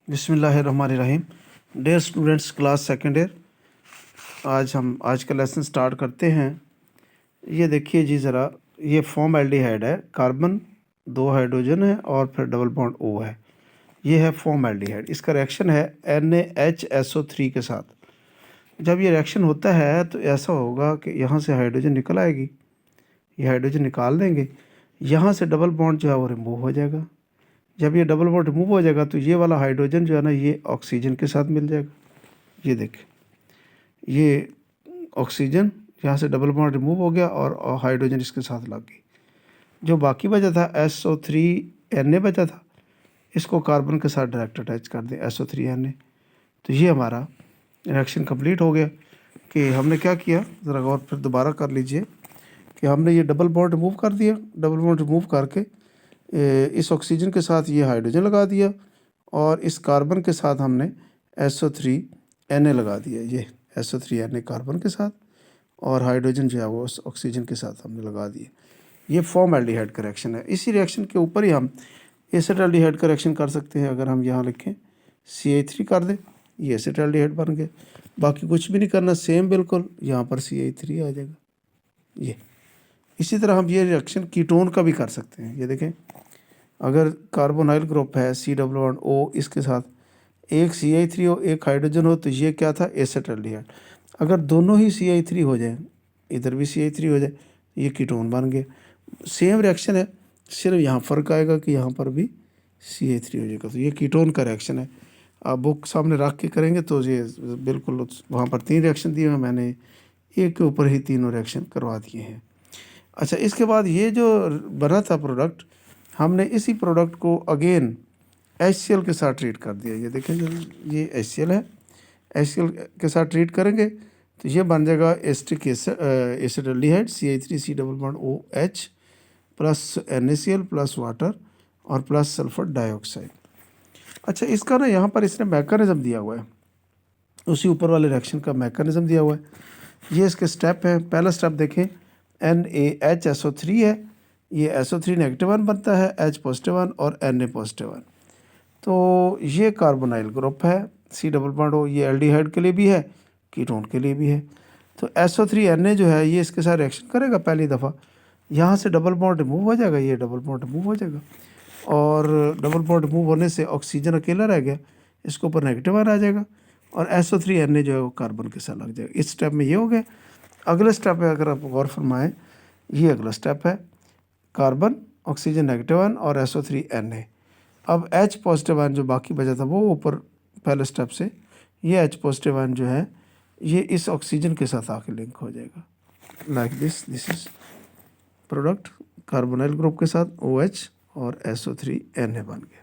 बिस्मिल्लाहिर्रहमानिर्रहीम। Dear students, class second year, आज का लेसन स्टार्ट करते हैं। ये देखिए जी ज़रा, ये फॉर्म एल्डिहाइड है, कार्बन 2 हाइड्रोजन है और फिर डबल बॉन्ड O है। ये है फॉर्म एल्डिहाइड। इसका रिएक्शन है NaHSO3 के साथ। जब ये रिएक्शन होता है तो ऐसा होगा कि यहाँ से हाइड्रोजन निकल आएगी, ये हाइड्रोजन निकाल देंगे, यहाँ से डबल बॉन्ड जो है वो रिमूव हो जाएगा। जब ये डबल बॉन्ड रिमूव हो जाएगा तो ये वाला हाइड्रोजन जो है ना, ये ऑक्सीजन के साथ मिल जाएगा। ये देखें, ये ऑक्सीजन यहाँ से डबल बॉन्ड रिमूव हो गया और हाइड्रोजन इसके साथ लग गई। जो बाकी बचा था SO3Na बचा था, इसको कार्बन के साथ डायरेक्ट अटैच कर दें SO3Na। तो ये हमारा रिएक्शन कंप्लीट हो गया। कि हमने क्या किया, ज़रा और फिर दोबारा कर लीजिए कि हमने ये डबल बॉन्ड रिमूव कर दिया। डबल बॉन्ड रिमूव करके इस ऑक्सीजन के साथ ये हाइड्रोजन लगा दिया और इस कार्बन के साथ हमने SO3Na लगा दिया। ये SO3Na कार्बन के साथ और हाइड्रोजन जो है वो उस ऑक्सीजन के साथ हमने लगा दिया। ये फॉर्म एल्डिहाइड का रिएक्शन है। इसी रिएक्शन के ऊपर ही हम एसिटाल्डिहाइड का रिएक्शन कर सकते हैं। अगर हम यहाँ लिखें CH3 कर दें, ये एसिटाल्डिहाइड बन गया। बाकी कुछ भी नहीं करना, सेम बिल्कुल, यहाँ पर CH3 आ जाएगा। ये इसी तरह हम ये रिएक्शन कीटोन का भी कर सकते हैं। ये देखें, अगर कार्बोनाइल ग्रुप है C+O, इसके साथ एक CH3 हो, एक हाइड्रोजन हो, तो ये क्या था, एसिटाल्डिहाइड। अगर दोनों ही CH3 हो जाए, इधर भी CH3 हो जाए, ये कीटोन बन गया। सेम रिएक्शन है, सिर्फ यहाँ फ़र्क आएगा कि यहाँ पर भी CH3 हो जाएगा। तो ये कीटोन का रिएक्शन है। आप बुक सामने रख के करेंगे तो ये बिल्कुल, वहाँ पर 3 रिएक्शन दिए हैं, मैंने एक के ऊपर ही तीनों रिएक्शन करवा दिए हैं। अच्छा, इसके बाद ये जो बना था प्रोडक्ट, हमने इसी प्रोडक्ट को अगेन HCl के साथ ट्रीट कर दिया। ये देखें, ये HCl है, HCl के साथ ट्रीट करेंगे तो ये बन जाएगा asterisk acetaldehyde CH3C+OH plus NaCl plus water और प्लस सल्फर डाइऑक्साइड। अच्छा, इसका ना यहाँ पर इसने मैकेनिज़्म दिया हुआ है, उसी ऊपर वाले रिएक्शन का मैकेनिज़्म दिया हुआ है। ये इसके स्टेप हैं। पहला स्टेप देखें, NaHSO3 है, ये SO3 -1 बनता है, H +1 और Na +1। तो ये कार्बोनाइल ग्रुप है C+O, ये एल्डिहाइड के लिए भी है, कीटोन के लिए भी है। तो SO3Na जो है ये इसके साथ रिएक्शन करेगा पहली दफ़ा, यहाँ से डबल बॉन्ड रिमूव हो जाएगा, ये डबल बॉन्ड रिमूव हो जाएगा और डबल बॉन्ड रिमूव होने से ऑक्सीजन अकेला रह गया, इसके ऊपर -1 आ जाएगा और SO3Na जो है वो कार्बन के साथ लग जाएगा। इस स्टेप में ये हो गया। अगले स्टेप है, अगर आप गौर फरमाएँ, ये अगला स्टेप है, कार्बन, ऑक्सीजन -1 और SO3Na। अब H +1 जो बाकी बचा था वो ऊपर पहले स्टेप से, ये H +1 जो है ये इस ऑक्सीजन के साथ आके लिंक हो जाएगा, like this is product carbonyl group के साथ OH और SO3Na बन गया।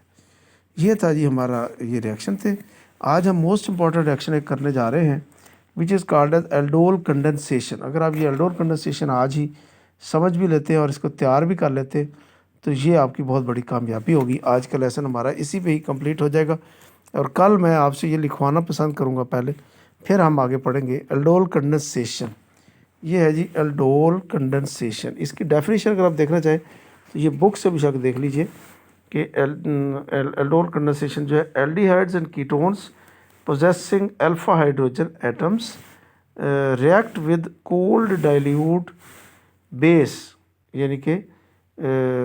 ये था जी हमारा, ये रिएक्शन थे। आज हम मोस्ट इंपॉर्टेंट रिएक्शन एक करने जा रहे हैं which is called as aldol condensation. अगर आप ये एल्डोल कंडेंसेशन आज ही समझ भी लेते हैं और इसको तैयार भी कर लेते हैं तो ये आपकी बहुत बड़ी कामयाबी होगी। आज का लेसन हमारा इसी पे ही कंप्लीट हो जाएगा और कल मैं आपसे ये लिखवाना पसंद करूँगा पहले, फिर हम आगे पढ़ेंगे एल्डोल कंडेंसेशन। ये है जी एल्डोल कंडेंसेशन। इसकी डेफिनेशन अगर आप देखना चाहें तो ये बुक से भी शक देख लीजिए कि एल्डोल कंडेंसेशन जो है, aldehydes and ketones possessing alpha hydrogen atoms react with cold dilute base, यानी कि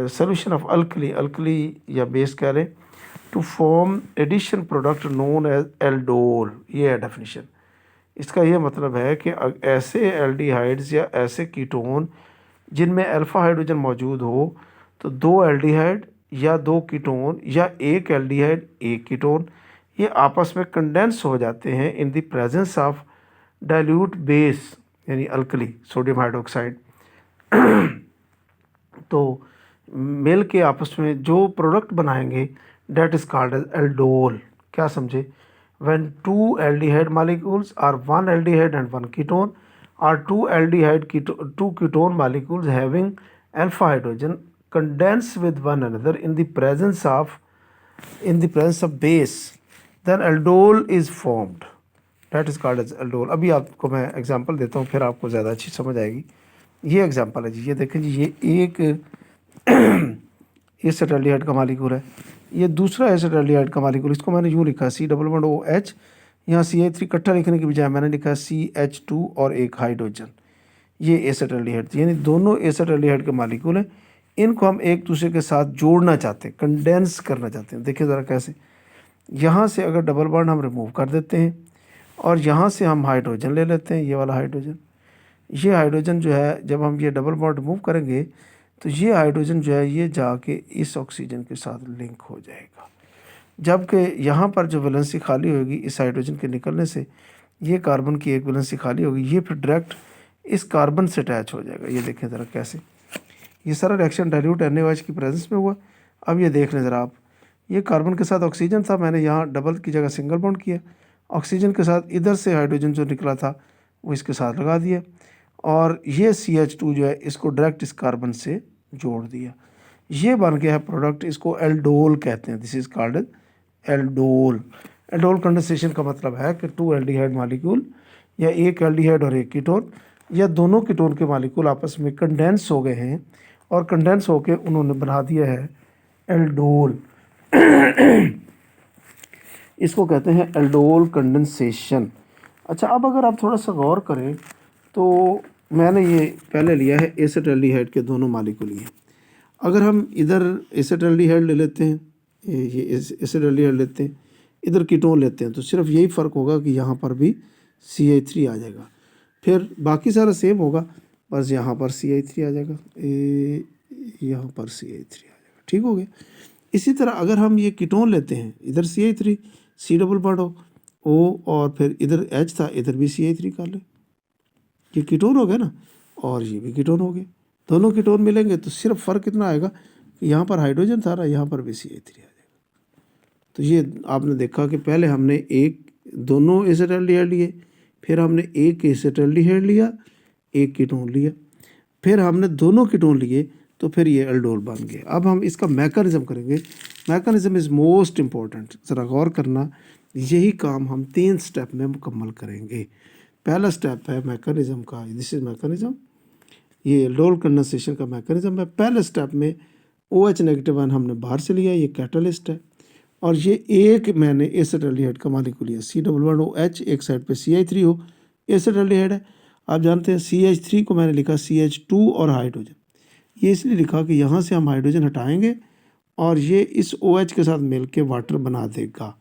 solution of alkali या base कह लें, to form addition product known as aldol। ये है डेफिनेशन। इसका ये मतलब है कि ऐसे एल्डिहाइड्स या ऐसे कीटोन जिनमें अल्फा हाइड्रोजन मौजूद हो, तो 2 एल्डिहाइड या 2 कीटोन या एक एल्डिहाइड एक कीटोन, ये आपस में कंडेंस हो जाते हैं in the presence of dilute base, यानी अल्कली सोडियम हाइड्रोक्साइड। तो मिल के आपस में जो प्रोडक्ट बनाएंगे that is called as aldol. क्या समझे? When 2 aldehyde molecules are 1 aldehyde and 1 ketone, or 2 ketone molecules having alpha hydrogen condense with one another in the presence of base, then aldol is formed, that is called as aldol। अभी आपको मैं example देता हूँ, फिर आपको ज़्यादा अच्छी समझ आएगी। ये एग्जांपल है जी, ये देखें जी, ये एक एसिटाल्डिहाइड का मॉलिक्यूल है, ये दूसरा एसिटाल्डिहाइड का मालिक्यूल, इसको मैंने यूँ लिखा C++OH, यहाँ CH3 इकट्ठा लिखने की बजाय मैंने लिखा CH2 और एक हाइड्रोजन, ये एसिटाल्डिहाइड, यानी दोनों एसिटाल्डिहाइड के मालिक्यूल हैं। इनको हम एक दूसरे के साथ जोड़ना चाहते हैं, कंडेंस करना चाहते हैं। देखिए ज़रा कैसे, यहाँ से अगर डबल बॉन्ड हम रिमूव कर देते हैं और यहाँ से हम हाइड्रोजन ले लेते हैं, ये वाला हाइड्रोजन। ये हाइड्रोजन जो है, जब हम ये डबल बॉन्ड रिमूव करेंगे तो ये हाइड्रोजन जो है ये जाके इस ऑक्सीजन के साथ लिंक हो जाएगा, जबकि यहाँ पर जो वैलेंसी खाली होगी इस हाइड्रोजन के निकलने से, ये कार्बन की एक वैलेंसी खाली होगी, ये फिर डायरेक्ट इस कार्बन से अटैच हो जाएगा। ये देखें ज़रा कैसे, ये सारा रिएक्शन डाइल्यूट NaOH की प्रेजेंस में हुआ। अब ये देख लें ज़रा आप, ये कार्बन के साथ ऑक्सीजन था, मैंने यहाँ डबल की जगह सिंगल बॉन्ड किया, ऑक्सीजन के साथ इधर से हाइड्रोजन जो निकला था वो इसके साथ लगा दिया, और ये CH2 जो है इसको डायरेक्ट इस कार्बन से जोड़ दिया। ये बन गया है प्रोडक्ट, इसको एल्डोल कहते हैं। This is called aldol. Aldol condensation का मतलब है कि 2 एल्डिहाइड मालिक्यूल या एक एल्डिहाइड और एक कीटोन या दोनों कीटोन के मालिक्यूल आपस में कंडेंस हो गए हैं और कंडेंस होकर उन्होंने बना दिया है एल्डोल। इसको कहते हैं एल्डोल कंडेंसेशन। अच्छा, अब अगर आप थोड़ा सा गौर करें तो मैंने ये पहले लिया है एसिटाल्डिहाइड के दोनों मालिक्यूल लिए। अगर हम इधर एसिटाल्डिहाइड ले लेते हैं, ये एसिटाल्डिहाइड लेते हैं, इधर कीटोन लेते हैं, तो सिर्फ यही फ़र्क होगा कि यहाँ पर भी CH3 आ जाएगा, फिर बाकी सारा सेम होगा, बस यहाँ पर CH3 आ जाएगा, यहाँ पर CH3 आ जाएगा। ठीक हो गया। इसी तरह अगर हम ये कीटोन लेते हैं, इधर CH3 C++ O और फिर इधर H था, इधर भी CH3 कर ले, ये कीटोन हो गया ना, और ये भी कीटोन हो गए। दोनों कीटोन मिलेंगे तो सिर्फ फ़र्क इतना आएगा कि यहाँ पर हाइड्रोजन था ना, यहाँ पर भी CH3 आ जाएगा। तो ये आपने देखा कि पहले हमने दोनों एसिटाल्डिहाइड लिए, फिर हमने एक एसिटाल्डिहाइड लिया, एक कीटोन लिया, फिर हमने दोनों कीटोन लिए, तो फिर ये एल्डोल बन गया। अब हम इसका मैकेनिज़्म करेंगे। मैकेनिज़्म इज़ मोस्ट इम्पॉर्टेंट, ज़रा गौर करना। यही काम हम 3 स्टेप में मुकम्मल करेंगे। पहला स्टेप है मैकेनिज़्म का, दिस इज़ मैकेनिज़्म, ये एल्डोल कंडेंसेशन का मैकेनिज़्म है। पहले स्टेप में OH नेगेटिव आयन हमने बाहर से लिया, ये कैटलिस्ट है, और ये एक मैंने एसिटाल्डिहाइड का मालिक्यूल लिया, C++OH, एक साइड पे CH3 हो, एसिटाल्डिहाइड है। आप जानते हैं CH3 को मैंने लिखा CH2 और हाइड्रोजन, ये इसलिए लिखा कि यहाँ से हम हाइड्रोजन हटाएंगे और ये इस OH के साथ मिल के वाटर बना देगा।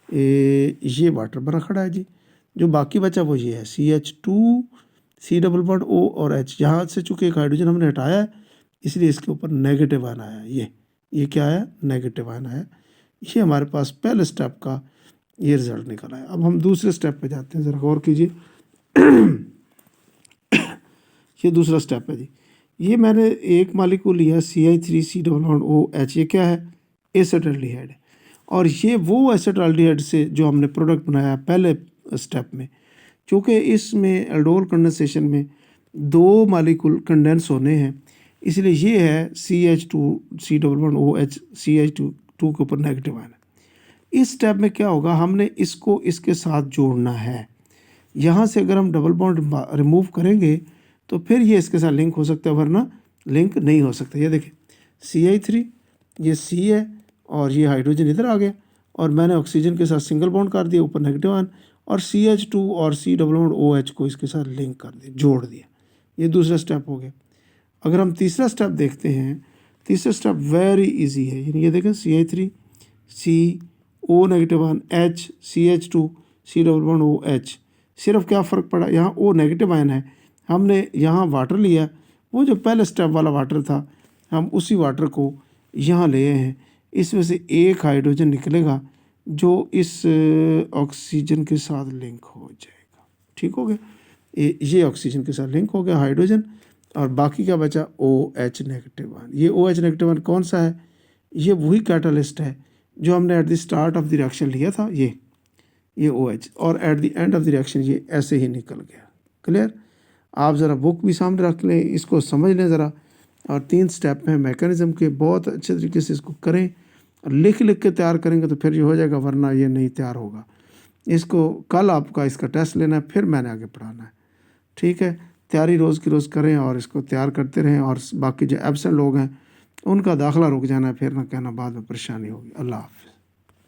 ये वाटर बना खड़ा है जी। जो बाकी बचा वो ये है CH2, C++O और H। यहाँ से चूँकि एक हाइड्रोजन हमने हटाया है इसलिए इसके ऊपर नेगेटिव आयन आया। ये क्या आया? नेगेटिव आयन आया। ये हमारे पास पहले स्टेप का ये रिज़ल्ट निकल आया। अब हम दूसरे स्टेप पे जाते हैं, ज़रा गौर कीजिए। ये दूसरा स्टेप है जी। ये मैंने एक मालिक्यूल लिया CH3C++OH, ये क्या है? एसिटाल्डिहाइड है। और ये वो एसिटाल्डिहाइड से जो हमने प्रोडक्ट बनाया पहले स्टेप में, क्योंकि इसमें एल्डोल कंडेंसेशन में 2 मालिक्यूल कंडेंस होने हैं, इसलिए ये है CH2C++OH, CH2 के ऊपर नेगेटिव आयन है। इस स्टेप में क्या होगा, हमने इसको इसके साथ जोड़ना है। यहाँ से अगर हम डबल बॉन्ड रिमूव करेंगे तो फिर ये इसके साथ लिंक हो सकता है, वरना लिंक नहीं हो सकता। ये देखें CH3, ये C है और ये हाइड्रोजन इधर आ गया और मैंने ऑक्सीजन के साथ सिंगल बॉन्ड कर दिया, ऊपर नेगेटिव आयन, और CH2 और C++OH को इसके साथ लिंक कर दिया, जोड़ दिया। ये दूसरा स्टेप हो गया। अगर हम तीसरा स्टेप देखते हैं, तीसरा स्टेप वेरी इजी है। यानी ये देखें CH3 CO negative ion, H CH2 C++OH, सिर्फ क्या फ़र्क पड़ा, यहाँ O नेगेटिव आयन है, हमने यहाँ वाटर लिया, वो जो पहले स्टेप वाला वाटर था हम उसी वाटर को यहाँ ले आए हैं। इसमें से एक हाइड्रोजन निकलेगा जो इस ऑक्सीजन के साथ लिंक हो जाएगा। ठीक हो गया, ये ऑक्सीजन के साथ लिंक हो गया हाइड्रोजन, और बाकी क्या बचा? OH negative ion. ये OH नेगेटिव आयन कौन सा है? ये वही कैटलिस्ट है जो हमने at the start of the reaction लिया था, ये OH, और at the end of the reaction ये ऐसे ही निकल गया। क्लियर? आप ज़रा बुक भी सामने रख लें, इसको समझ लें ज़रा, और 3 स्टेप हैं मैकेनिज़्म के, बहुत अच्छे तरीके से इसको करें और लिख लिख के तैयार करेंगे तो फिर ये हो जाएगा, वरना ये नहीं तैयार होगा। इसको कल आपका इसका टेस्ट लेना है, फिर मैंने आगे पढ़ाना है। ठीक है, तैयारी रोज़ की रोज़ करें और इसको तैयार करते रहें, और बाकी जो एब्सेंट लोग हैं उनका दाखिला रुक जाना, फिर ना कहना बाद में परेशानी होगी। अल्लाह हाफ़िज़।